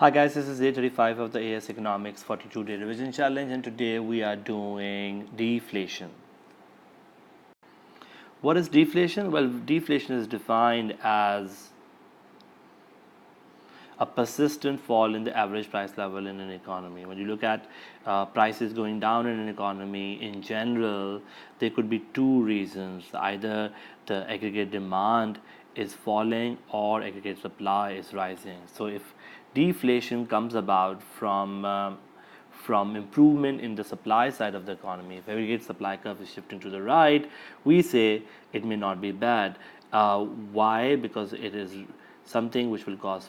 Hi guys, this is day 35 of the AS Economics 42-day revision challenge, and today we are doing deflation. What is deflation? Well, deflation is defined as a persistent fall in the average price level in an economy. When you look at prices going down in an economy in general, there could be two reasons. Either the aggregate demand is falling or aggregate supply is rising. So if deflation comes about from improvement in the supply side of the economy, if aggregate supply curve is shifting to the right, we say it may not be bad. Why? Because it is something which will cause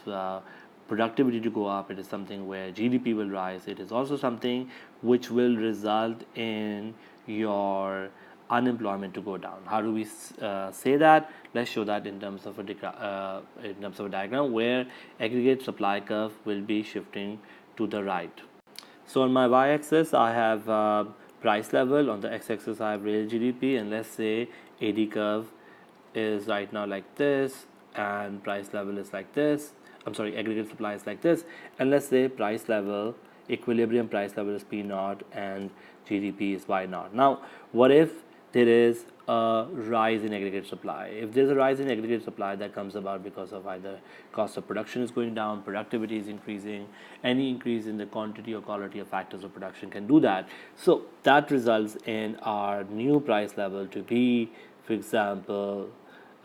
productivity to go up. It is something where GDP will rise. It is also something which will result in your unemployment to go down. How do we say that? Let's show that in terms of a diagram where aggregate supply curve will be shifting to the right. So on my y-axis I have price level, on the x-axis I have real GDP, and let's say AD curve is right now like this and price level is like this. Aggregate supply is like this, and let's say price level, equilibrium price level is P naught and GDP is Y naught. Now, what if there is a rise in aggregate supply? If there's a rise in aggregate supply, that comes about because of either cost of production is going down, productivity is increasing, any increase in the quantity or quality of factors of production can do that. So that results in our new price level to be, for example,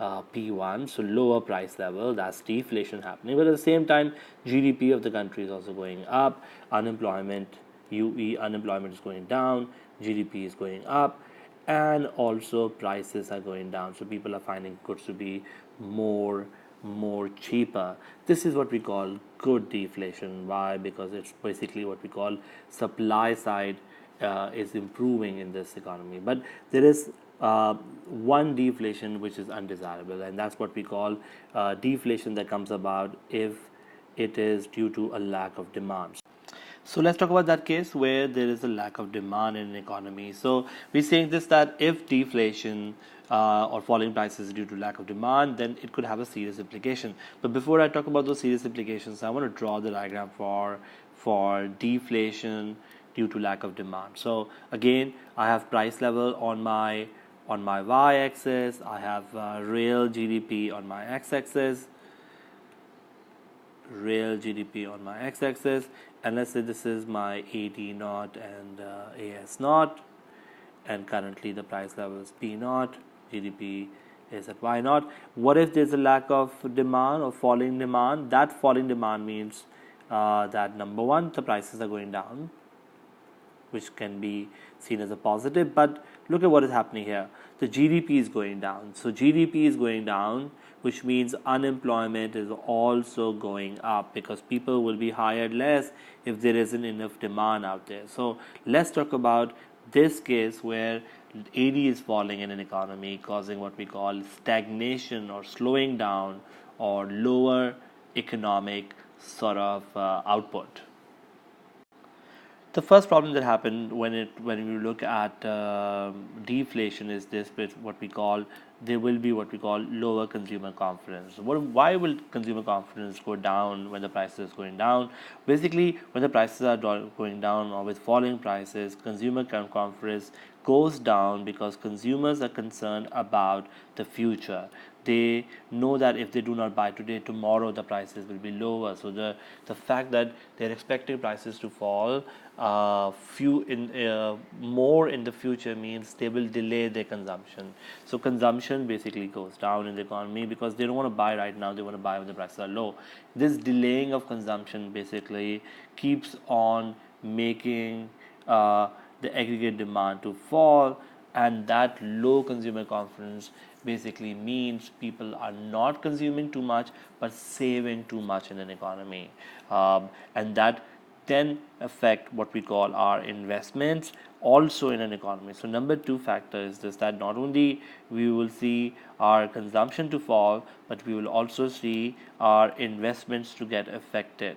P1, so lower price level. That's deflation happening. But at the same time, GDP of the country is also going up. Unemployment, unemployment is going down. GDP is going up, and also prices are going down. So people are finding goods to be more cheaper. This is what we call good deflation. Why? Because it's basically what we call supply side is improving in this economy. But there is one deflation which is undesirable, and that's what we call deflation that comes about if it is due to a lack of demand. So let's talk about that case where there is a lack of demand in an economy. So we're saying this, that if deflation or falling prices due to lack of demand, then it could have a serious implication. But before I talk about those serious implications, I want to draw the diagram for deflation due to lack of demand. So again, I have price level on my y-axis, I have real GDP on my x-axis, and let's say this is my AD naught and AS naught, and currently the price level is P naught, GDP is at Y naught. What if there's a lack of demand or falling demand? That falling demand means that number one, the prices are going down, which can be seen as a positive. But look at what is happening here. The GDP is going down. So GDP is going down, which means unemployment is also going up, because people will be hired less if there isn't enough demand out there. So let's talk about this case where AD is falling in an economy, causing what we call stagnation or slowing down or lower economic sort of output. The first problem that happened when you look at deflation is this, there will be what we call lower consumer confidence. Why will consumer confidence go down when the prices is going down? Basically, when the prices are going down or with falling prices, consumer confidence goes down because consumers are concerned about the future. They know that if they do not buy today, tomorrow the prices will be lower. So the fact that they're expecting prices to fall more in the future means they will delay their consumption. So consumption basically goes down in the economy because they don't want to buy right now, they want to buy when the prices are low. This delaying of consumption basically keeps on making the aggregate demand to fall, and that low consumer confidence basically means people are not consuming too much but saving too much in an economy, and that then affect what we call our investments also in an economy. So number two factor is this, that not only we will see our consumption to fall, but we will also see our investments to get affected.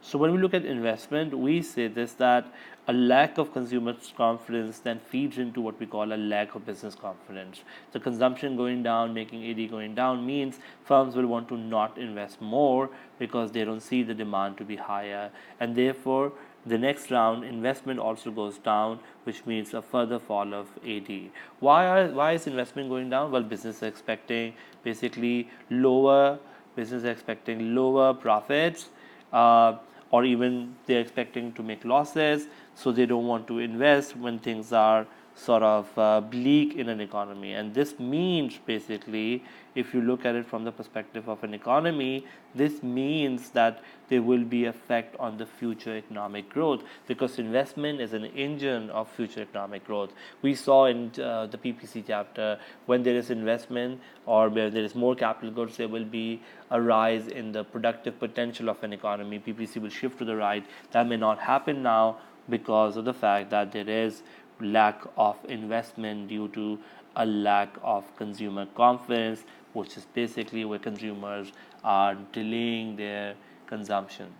So when we look at investment, we say this, that a lack of consumer confidence then feeds into what we call a lack of business confidence. The consumption going down, making AD going down, means firms will want to not invest more because they don't see the demand to be higher, and therefore the next round investment also goes down, which means a further fall of AD. Why is investment going down? Well, business is expecting basically lower profits, uh, or even they're expecting to make losses, so they don't want to invest when things are sort of bleak in an economy. And this means basically, if you look at it from the perspective of an economy, this means that there will be effect on the future economic growth, because investment is an engine of future economic growth. We saw in the PPC chapter, when there is investment or where there is more capital goods, there will be a rise in the productive potential of an economy. PPC will shift to the right. That may not happen now because of the fact that there is lack of investment due to a lack of consumer confidence, which is basically where consumers are delaying their consumption.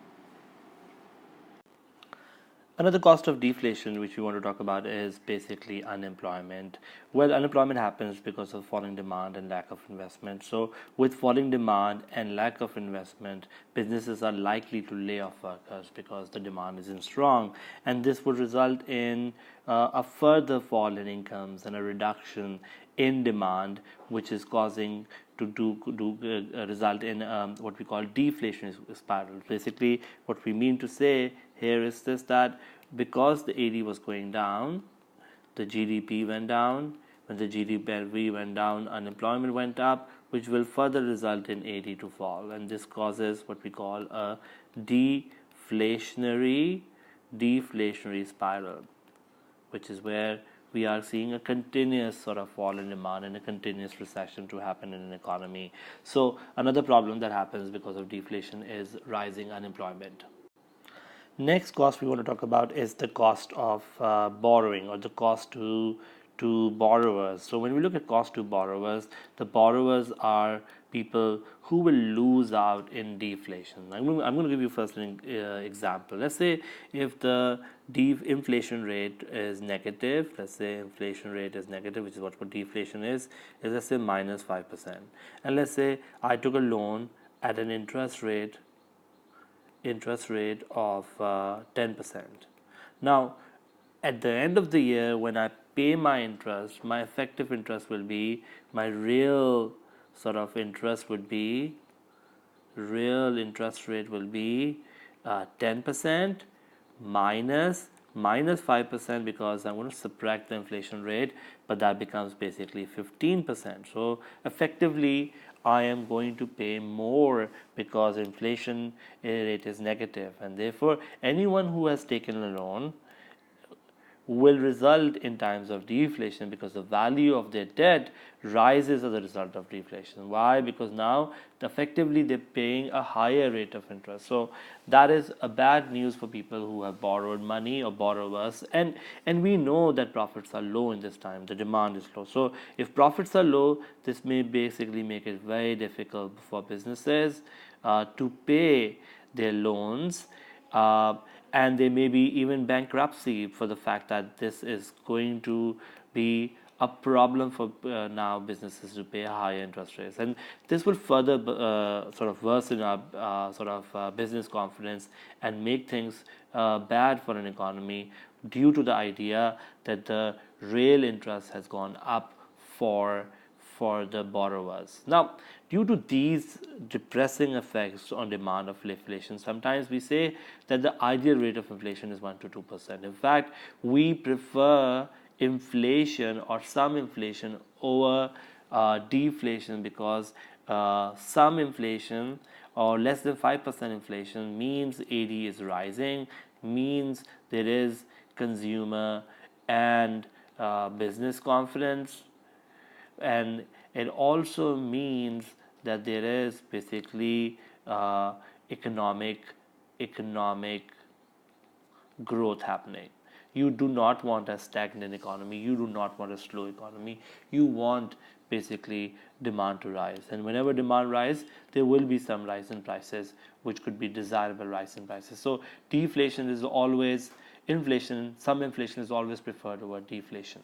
Another cost of deflation which we want to talk about is basically unemployment. Well, unemployment happens because of falling demand and lack of investment. So with falling demand and lack of investment, businesses are likely to lay off workers because the demand isn't strong, and this would result in a further fall in incomes and a reduction in demand, which is causing to result in what we call deflation spiral. Basically, what we mean to say here is this, that because the AD was going down, the GDP went down. When the GDP went down, unemployment went up, which will further result in AD to fall, and this causes what we call a deflationary spiral, which is where we are seeing a continuous sort of fall in demand and a continuous recession to happen in an economy. So another problem that happens because of deflation is rising unemployment. Next cost we want to talk about is the cost of borrowing, or the cost to borrowers. So when we look at cost to borrowers, the borrowers are people who will lose out in deflation. I'm going to give you first an example. Let's say if the inflation rate is negative, which is what deflation is let's say minus 5%. And let's say I took a loan at an interest rate of 10%. Now, at the end of the year, when I pay my interest, my effective interest will be, my real sort of interest would be, real interest rate will be 10% minus 5%, because I'm going to subtract the inflation rate, but that becomes basically 15%. So effectively, I am going to pay more because inflation rate is negative, and therefore anyone who has taken a loan will result in times of deflation because the value of their debt rises as a result of deflation. Why? Because now effectively they're paying a higher rate of interest. So that is a bad news for people who have borrowed money or borrowers, and we know that profits are low in this time, the demand is low. So if profits are low, this may basically make it very difficult for businesses to pay their loans, and there may be even bankruptcy for the fact that this is going to be a problem for now businesses to pay higher interest rates, and this will further sort of worsen our business confidence and make things bad for an economy, due to the idea that the real interest has gone up for the borrowers. Now, due to these depressing effects on demand of inflation, sometimes we say that the ideal rate of inflation is 1 to 2%. In fact, we prefer inflation or some inflation over deflation, because some inflation or less than 5% inflation means AD is rising, means there is consumer and business confidence, and it also means that there is basically economic growth happening. You do not want a stagnant economy, you do not want a slow economy, you want basically demand to rise. And whenever demand rise, there will be some rise in prices, which could be desirable rise in prices. So deflation is always inflation. Some inflation is always preferred over deflation.